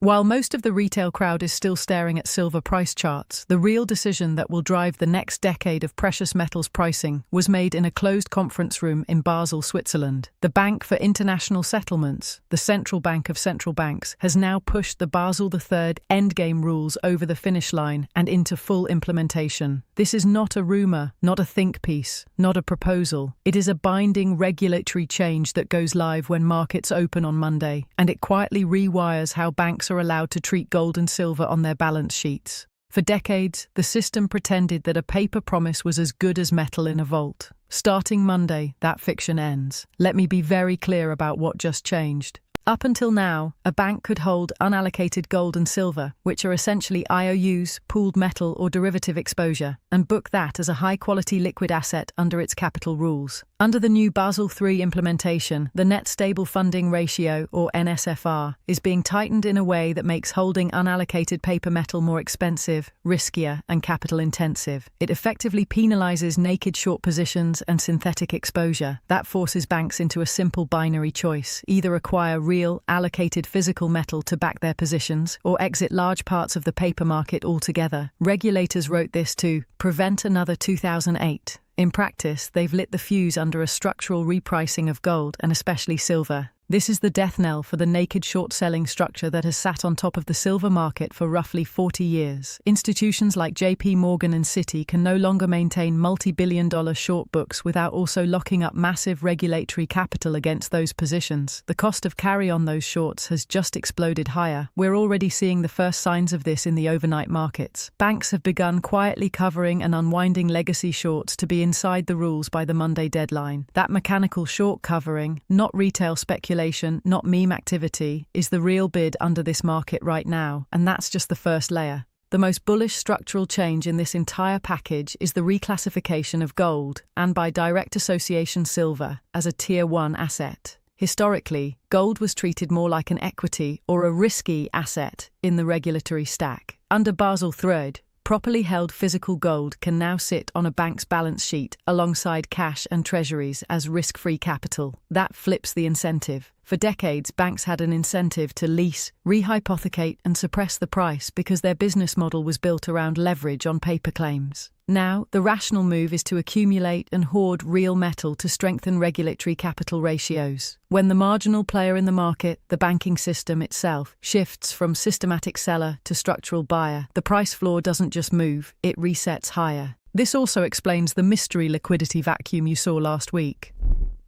While most of the retail crowd is still staring at silver price charts, the real decision that will drive the next decade of precious metals pricing was made in a closed conference room in Basel, Switzerland. The Bank for International Settlements, the central bank of central banks, has now pushed the Basel III endgame rules over the finish line and into full implementation. This is not a rumor, not a think piece, not a proposal. It is a binding regulatory change that goes live when markets open on Monday, and it quietly rewires how banks are allowed to treat gold and silver on their balance sheets. For decades, the system pretended that a paper promise was as good as metal in a vault. Starting Monday, that fiction ends. Let me be very clear about what just changed. Up until now, a bank could hold unallocated gold and silver, which are essentially IOUs, pooled metal or derivative exposure, and book that as a high-quality liquid asset under its capital rules. Under the new Basel III implementation, the Net Stable Funding Ratio, or NSFR, is being tightened in a way that makes holding unallocated paper metal more expensive, riskier, and capital-intensive. It effectively penalizes naked short positions and synthetic exposure. That forces banks into a simple binary choice: either acquire real, allocated physical metal to back their positions, or exit large parts of the paper market altogether. Regulators wrote this to prevent another 2008. In practice, they've lit the fuse under a structural repricing of gold and especially silver. This is the death knell for the naked short-selling structure that has sat on top of the silver market for roughly 40 years. Institutions like JP Morgan and Citi can no longer maintain multi-billion-dollar short books without also locking up massive regulatory capital against those positions. The cost of carry on those shorts has just exploded higher. We're already seeing the first signs of this in the overnight markets. Banks have begun quietly covering and unwinding legacy shorts to be inside the rules by the Monday deadline. That mechanical short covering, not retail speculation, not meme activity, is the real bid under this market right now, and that's just the first layer. The most bullish structural change in this entire package is the reclassification of gold, and by direct association silver, as a Tier 1 asset. Historically, gold was treated more like an equity or a risky asset in the regulatory stack. Under Basel III, properly held physical gold can now sit on a bank's balance sheet alongside cash and treasuries as risk-free capital. That flips the incentive. For decades, banks had an incentive to lease, rehypothecate, and suppress the price because their business model was built around leverage on paper claims. Now, the rational move is to accumulate and hoard real metal to strengthen regulatory capital ratios. When the marginal player in the market, the banking system itself, shifts from systematic seller to structural buyer, the price floor doesn't just move, it resets higher. This also explains the mystery liquidity vacuum you saw last week.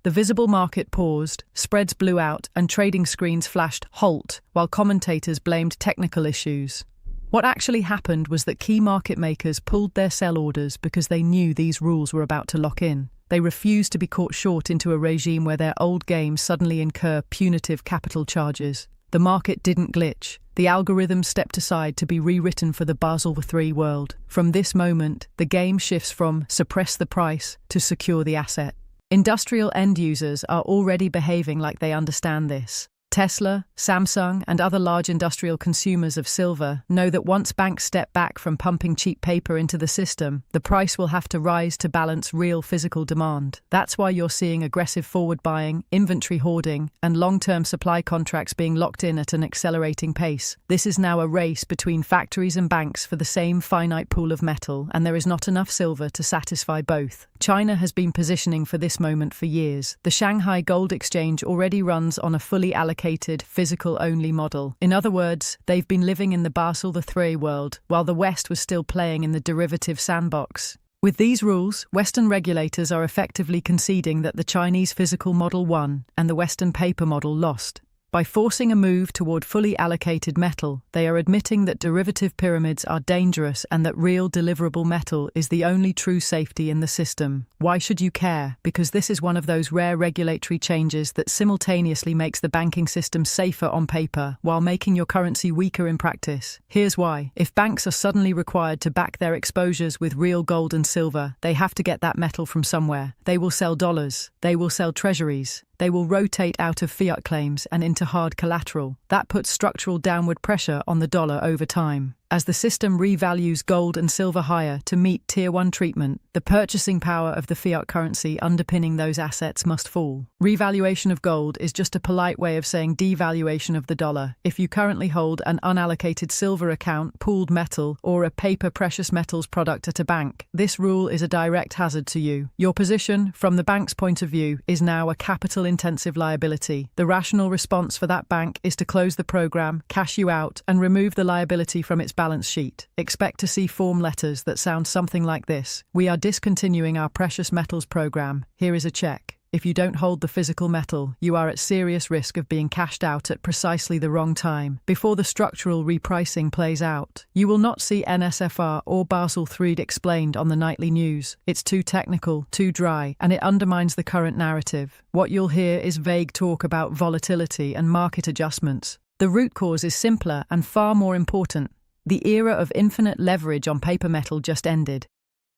The visible market paused, spreads blew out, and trading screens flashed "halt" while commentators blamed technical issues. What actually happened was that key market makers pulled their sell orders because they knew these rules were about to lock in. They refused to be caught short into a regime where their old games suddenly incur punitive capital charges. The market didn't glitch. The algorithm stepped aside to be rewritten for the Basel III world. From this moment, the game shifts from suppress the price to secure the asset. Industrial end users are already behaving like they understand this. Tesla, Samsung, and other large industrial consumers of silver know that once banks step back from pumping cheap paper into the system, the price will have to rise to balance real physical demand. That's why you're seeing aggressive forward buying, inventory hoarding, and long-term supply contracts being locked in at an accelerating pace. This is now a race between factories and banks for the same finite pool of metal, and there is not enough silver to satisfy both. China has been positioning for this moment for years. The Shanghai Gold Exchange already runs on a fully allocated, physical-only model. In other words, they've been living in the Basel III world, while the West was still playing in the derivative sandbox. With these rules, Western regulators are effectively conceding that the Chinese physical model won and the Western paper model lost. By forcing a move toward fully allocated metal, they are admitting that derivative pyramids are dangerous and that real deliverable metal is the only true safety in the system. Why should you care? Because this is one of those rare regulatory changes that simultaneously makes the banking system safer on paper while making your currency weaker in practice. Here's why. If banks are suddenly required to back their exposures with real gold and silver, they have to get that metal from somewhere. They will sell dollars. They will sell treasuries. They will rotate out of fiat claims and into hard collateral. That puts structural downward pressure on the dollar over time. As the system revalues gold and silver higher to meet Tier 1 treatment, the purchasing power of the fiat currency underpinning those assets must fall. Revaluation of gold is just a polite way of saying devaluation of the dollar. If you currently hold an unallocated silver account, pooled metal, or a paper precious metals product at a bank, this rule is a direct hazard to you. Your position, from the bank's point of view, is now a capital-intensive liability. The rational response for that bank is to close the program, cash you out, and remove the liability from its balance sheet. Expect to see form letters that sound something like this. We are discontinuing our precious metals program. Here is a check. If you don't hold the physical metal, you are at serious risk of being cashed out at precisely the wrong time, before the structural repricing plays out. You will not see NSFR or Basel III explained on the nightly news. It's too technical, too dry, and it undermines the current narrative. What you'll hear is vague talk about volatility and market adjustments. The root cause is simpler and far more important. The era of infinite leverage on paper metal just ended.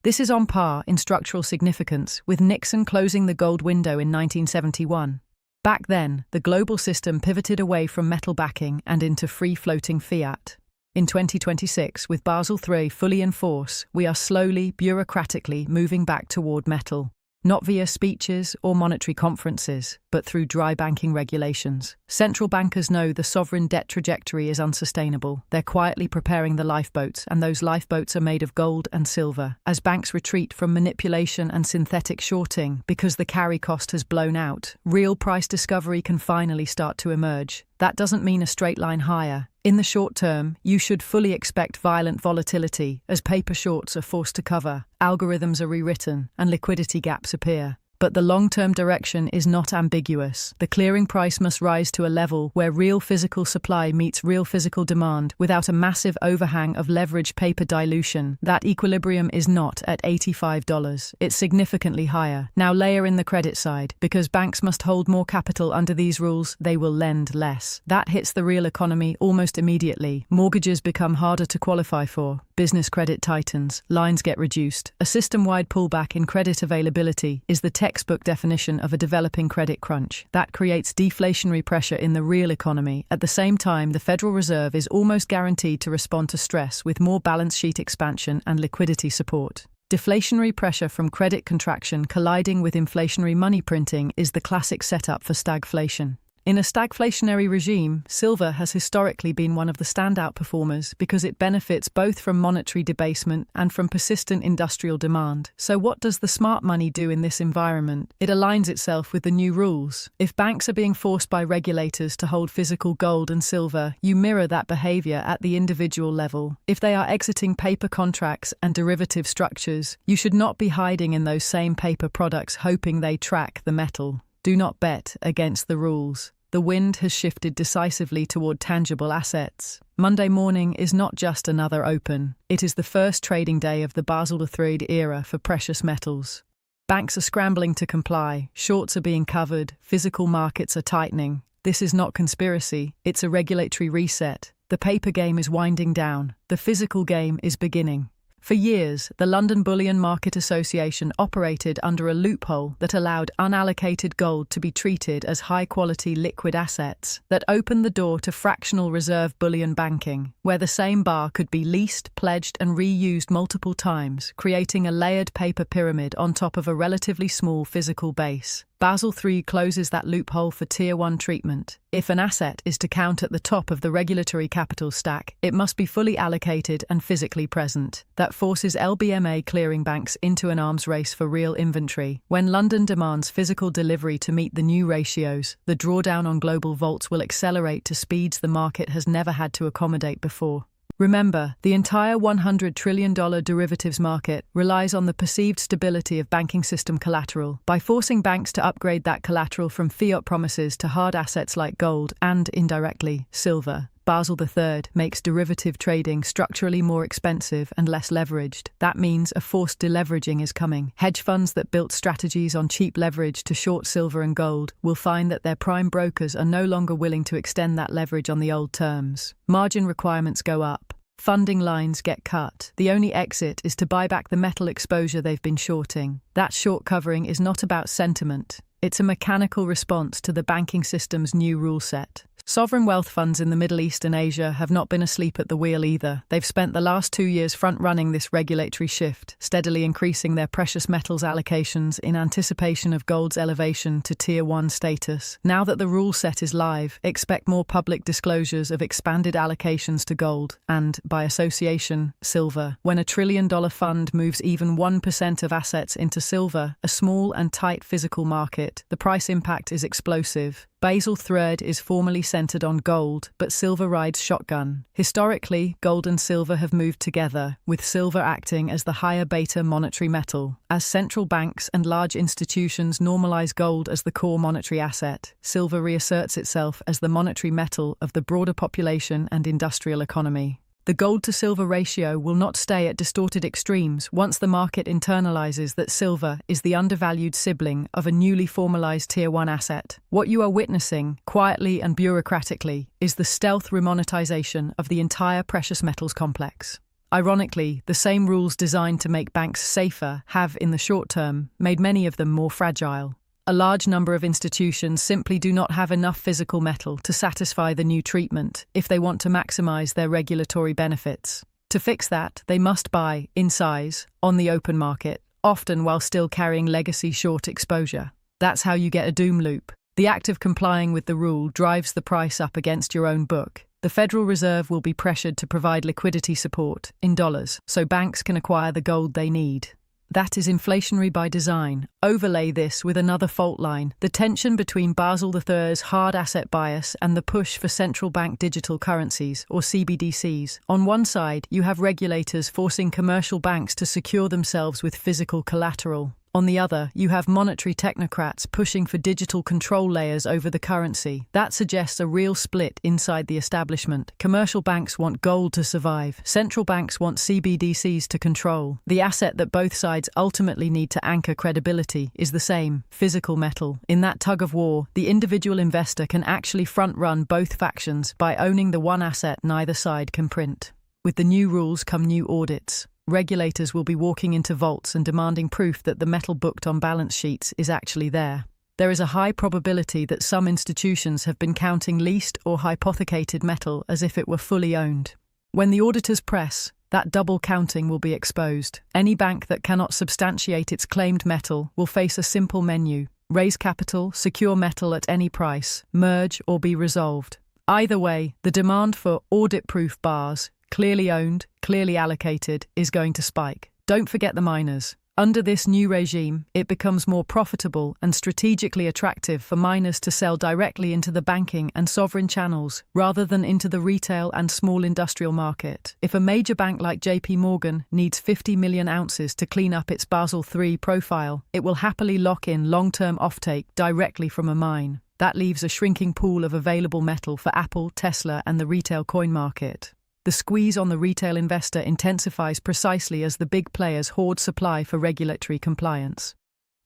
This is on par in structural significance with Nixon closing the gold window in 1971. Back then, the global system pivoted away from metal backing and into free-floating fiat. In 2026, with Basel III fully in force, we are slowly, bureaucratically moving back toward metal. Not via speeches or monetary conferences, but through dry banking regulations. Central bankers know the sovereign debt trajectory is unsustainable. They're quietly preparing the lifeboats, and those lifeboats are made of gold and silver. As banks retreat from manipulation and synthetic shorting because the carry cost has blown out, real price discovery can finally start to emerge. That doesn't mean a straight line higher. In the short term, you should fully expect violent volatility as paper shorts are forced to cover, algorithms are rewritten, and liquidity gaps appear. But the long-term direction is not ambiguous. The clearing price must rise to a level where real physical supply meets real physical demand without a massive overhang of leveraged paper dilution. That equilibrium is not at $85. It's significantly higher. Now layer in the credit side. Because banks must hold more capital under these rules, they will lend less. That hits the real economy almost immediately. Mortgages become harder to qualify for. Business credit tightens. Lines get reduced. A system-wide pullback in credit availability is the textbook definition of a developing credit crunch. That creates deflationary pressure in the real economy. At the same time, the Federal Reserve is almost guaranteed to respond to stress with more balance sheet expansion and liquidity support. Deflationary pressure from credit contraction colliding with inflationary money printing is the classic setup for stagflation. In a stagflationary regime, silver has historically been one of the standout performers because it benefits both from monetary debasement and from persistent industrial demand. So what does the smart money do in this environment? It aligns itself with the new rules. If banks are being forced by regulators to hold physical gold and silver, you mirror that behavior at the individual level. If they are exiting paper contracts and derivative structures, you should not be hiding in those same paper products hoping they track the metal. Do not bet against the rules. The wind has shifted decisively toward tangible assets. Monday morning is not just another open. It is the first trading day of the Basel III era for precious metals. Banks are scrambling to comply. Shorts are being covered. Physical markets are tightening. This is not conspiracy. It's a regulatory reset. The paper game is winding down. The physical game is beginning. For years, the London Bullion Market Association operated under a loophole that allowed unallocated gold to be treated as high-quality liquid assets that opened the door to fractional reserve bullion banking, where the same bar could be leased, pledged, and reused multiple times, creating a layered paper pyramid on top of a relatively small physical base. Basel III closes that loophole for Tier 1 treatment. If an asset is to count at the top of the regulatory capital stack, it must be fully allocated and physically present. That forces LBMA clearing banks into an arms race for real inventory. When London demands physical delivery to meet the new ratios, the drawdown on global vaults will accelerate to speeds the market has never had to accommodate before. Remember, the entire $100 trillion derivatives market relies on the perceived stability of banking system collateral. By forcing banks to upgrade that collateral from fiat promises to hard assets like gold and, indirectly, silver, Basel III makes derivative trading structurally more expensive and less leveraged. That means a forced deleveraging is coming. Hedge funds that built strategies on cheap leverage to short silver and gold will find that their prime brokers are no longer willing to extend that leverage on the old terms. Margin requirements go up. Funding lines get cut. The only exit is to buy back the metal exposure they've been shorting. That short covering is not about sentiment. It's a mechanical response to the banking system's new rule set. Sovereign wealth funds in the Middle East and Asia have not been asleep at the wheel either. They've spent the last 2 years front-running this regulatory shift, steadily increasing their precious metals allocations in anticipation of gold's elevation to Tier 1 status. Now that the rule set is live, expect more public disclosures of expanded allocations to gold and, by association, silver. When a $1 trillion fund moves even 1% of assets into silver, a small and tight physical market, the price impact is explosive. Basel III is formally centered on gold, but silver rides shotgun. Historically, gold and silver have moved together, with silver acting as the higher beta monetary metal. As central banks and large institutions normalize gold as the core monetary asset, silver reasserts itself as the monetary metal of the broader population and industrial economy. The gold-to-silver ratio will not stay at distorted extremes once the market internalizes that silver is the undervalued sibling of a newly formalized Tier 1 asset. What you are witnessing, quietly and bureaucratically, is the stealth remonetization of the entire precious metals complex. Ironically, the same rules designed to make banks safer have, in the short term, made many of them more fragile. A large number of institutions simply do not have enough physical metal to satisfy the new treatment if they want to maximize their regulatory benefits. To fix that, they must buy, in size, on the open market, often while still carrying legacy short exposure. That's how you get a doom loop. The act of complying with the rule drives the price up against your own book. The Federal Reserve will be pressured to provide liquidity support, in dollars, so banks can acquire the gold they need. That is inflationary by design. Overlay this with another fault line, the tension between Basel III's hard asset bias and the push for central bank digital currencies, or CBDCs. On one side, you have regulators forcing commercial banks to secure themselves with physical collateral. On the other, you have monetary technocrats pushing for digital control layers over the currency. That suggests a real split inside the establishment. Commercial banks want gold to survive. Central banks want CBDCs to control. The asset that both sides ultimately need to anchor credibility is the same: physical metal. In that tug of war, the individual investor can actually front-run both factions by owning the one asset neither side can print. With the new rules come new audits. Regulators will be walking into vaults and demanding proof that the metal booked on balance sheets is actually there. There is a high probability that some institutions have been counting leased or hypothecated metal as if it were fully owned. When the auditors press, that double counting will be exposed. Any bank that cannot substantiate its claimed metal will face a simple menu: raise capital, secure metal at any price, merge, or be resolved. Either way, the demand for audit-proof bars, clearly owned, clearly allocated, is going to spike. Don't forget the miners. Under this new regime, it becomes more profitable and strategically attractive for miners to sell directly into the banking and sovereign channels rather than into the retail and small industrial market. If a major bank like JP Morgan needs 50 million ounces to clean up its Basel III profile, it will happily lock in long-term offtake directly from a mine. That leaves a shrinking pool of available metal for Apple, Tesla, and the retail coin market. The squeeze on the retail investor intensifies precisely as the big players hoard supply for regulatory compliance.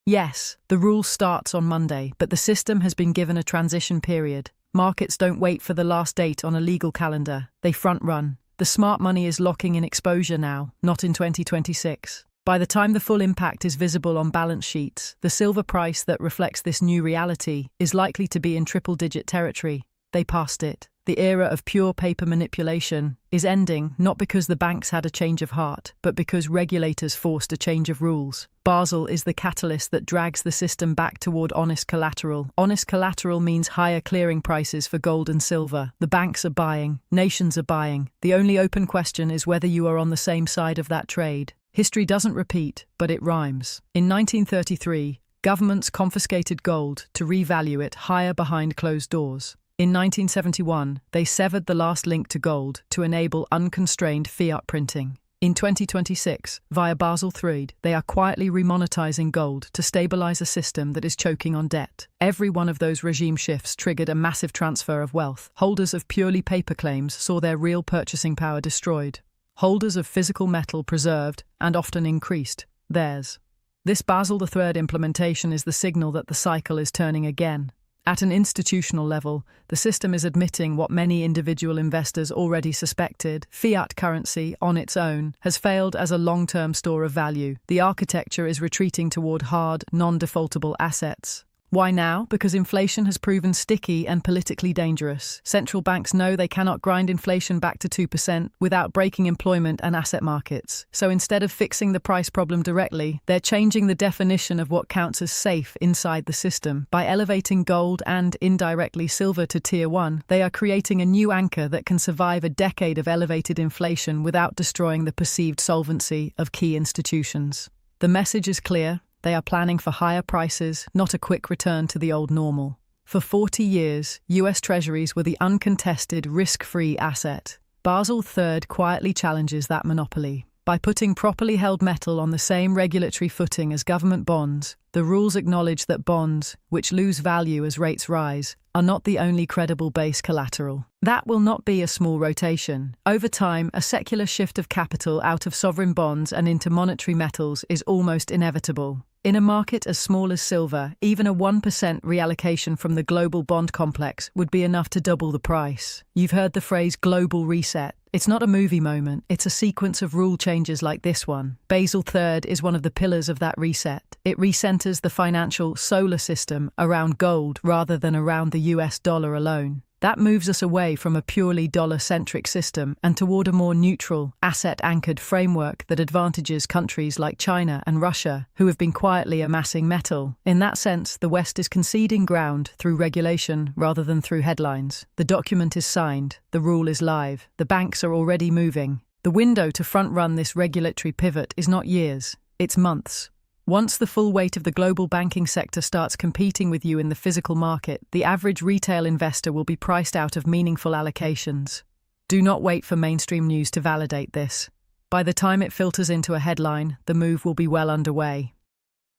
Yes, the rule starts on Monday, but the system has been given a transition period. Markets don't wait for the last date on a legal calendar. They front-run. The smart money is locking in exposure now, not in 2026. By the time the full impact is visible on balance sheets, the silver price that reflects this new reality is likely to be in triple-digit territory. They passed it. The era of pure paper manipulation is ending, not because the banks had a change of heart, but because regulators forced a change of rules. Basel is the catalyst that drags the system back toward honest collateral. Honest collateral means higher clearing prices for gold and silver. The banks are buying. Nations are buying. The only open question is whether you are on the same side of that trade. History doesn't repeat, but it rhymes. In 1933, governments confiscated gold to revalue it higher behind closed doors. In 1971, they severed the last link to gold to enable unconstrained fiat printing. In 2026, via Basel III, they are quietly remonetizing gold to stabilize a system that is choking on debt. Every one of those regime shifts triggered a massive transfer of wealth. Holders of purely paper claims saw their real purchasing power destroyed. Holders of physical metal preserved, and often increased, theirs. This Basel III implementation is the signal that the cycle is turning again. At an institutional level, the system is admitting what many individual investors already suspected: fiat currency, on its own, has failed as a long-term store of value. The architecture is retreating toward hard, non-defaultable assets. Why now? Because inflation has proven sticky and politically dangerous. Central banks know they cannot grind inflation back to 2% without breaking employment and asset markets. So instead of fixing the price problem directly, they're changing the definition of what counts as safe inside the system. By elevating gold and, indirectly, silver to Tier 1, they are creating a new anchor that can survive a decade of elevated inflation without destroying the perceived solvency of key institutions. The message is clear. They are planning for higher prices, not a quick return to the old normal. For 40 years, US Treasuries were the uncontested, risk-free asset. Basel III quietly challenges that monopoly. By putting properly held metal on the same regulatory footing as government bonds, the rules acknowledge that bonds, which lose value as rates rise, are not the only credible base collateral. That will not be a small rotation. Over time, a secular shift of capital out of sovereign bonds and into monetary metals is almost inevitable. In a market as small as silver, even a 1% reallocation from the global bond complex would be enough to double the price. You've heard the phrase global reset. It's not a movie moment, it's a sequence of rule changes like this one. Basel III is one of the pillars of that reset. It recenters the financial solar system around gold rather than around the US dollar alone. That moves us away from a purely dollar-centric system and toward a more neutral, asset-anchored framework that advantages countries like China and Russia, who have been quietly amassing metal. In that sense, the West is conceding ground through regulation rather than through headlines. The document is signed, the rule is live, the banks are already moving. The window to front-run this regulatory pivot is not years, it's months. Once the full weight of the global banking sector starts competing with you in the physical market, the average retail investor will be priced out of meaningful allocations. Do not wait for mainstream news to validate this. By the time it filters into a headline, the move will be well underway.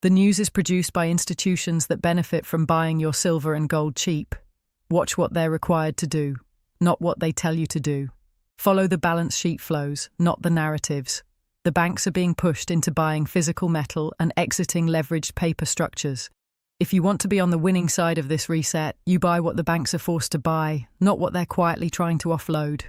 The news is produced by institutions that benefit from buying your silver and gold cheap. Watch what they're required to do, not what they tell you to do. Follow the balance sheet flows, not the narratives. The banks are being pushed into buying physical metal and exiting leveraged paper structures. If you want to be on the winning side of this reset, you buy what the banks are forced to buy, not what they're quietly trying to offload.